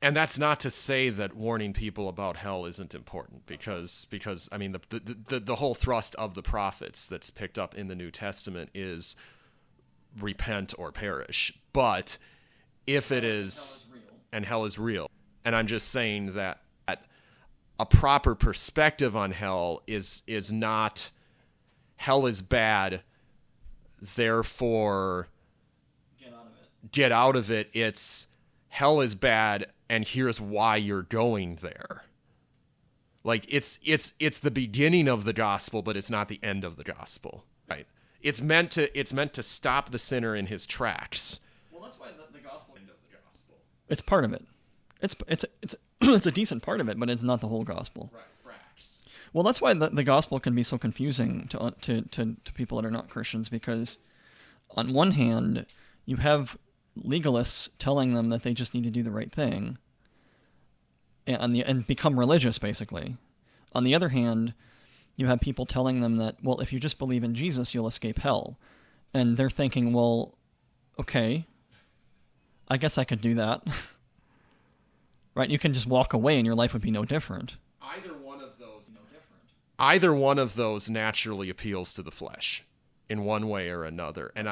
And that's not to say that warning people about hell isn't important, because I mean the whole thrust of the prophets that's picked up in the New Testament is repent or perish. But if it is, and hell is real, and I'm just saying that a proper perspective on hell is not hell is bad, therefore get out of it. It's hell is bad, and here's why you're going there. Like it's the beginning of the gospel, but it's not the end of the gospel, right? It's meant to stop the sinner in his tracks. Well, that's why the gospel End of the gospel. It's part of it. It's it's a decent part of it, but it's not the whole gospel. Right, tracks. Well, that's why the gospel can be so confusing to people that are not Christians, because on one hand, you have legalists telling them that they just need to do the right thing and become religious, basically. On the other hand, you have people telling them that, well, if you just believe in Jesus, you'll escape hell. And they're thinking, well, okay, I guess I could do that. Right? You can just walk away and your life would be no different. Either one of those naturally appeals to the flesh in one way or another. And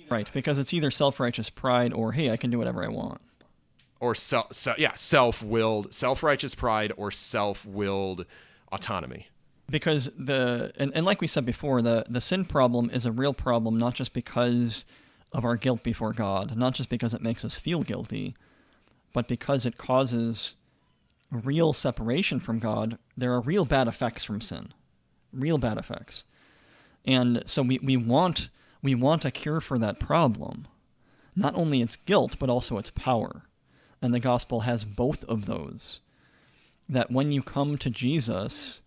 right, because it's either self-righteous pride or, hey, I can do whatever I want. Or self-willed, self-righteous pride or self-willed autonomy. Because and like we said before, the sin problem is a real problem, not just because of our guilt before God, not just because it makes us feel guilty, but because it causes real separation from God. There are real bad effects from sin. Real bad effects. And so we want a cure for that problem. Not only its guilt, but also its power. And the gospel has both of those. That when you come to Jesus,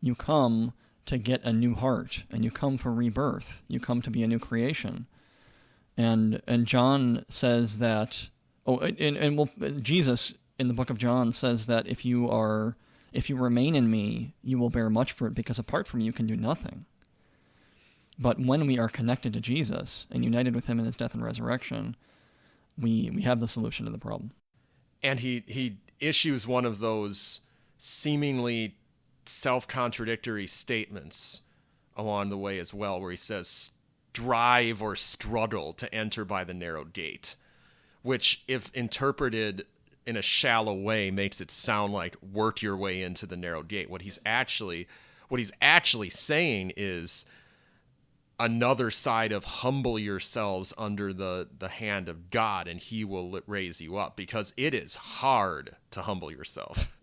you come to get a new heart, and you come for rebirth. You come to be a new creation. And John says that, Jesus in the book of John says that if you remain in me, you will bear much fruit, because apart from me you can do nothing. But when we are connected to Jesus and united with him in his death and resurrection, we have the solution to the problem. And he issues one of those seemingly self-contradictory statements along the way as well, where he says, strive or struggle to enter by the narrow gate, which, if interpreted in a shallow way, makes it sound like work your way into the narrow gate. What he's actually saying is another side of humble yourselves under the hand of God, and he will raise you up, because it is hard to humble yourself.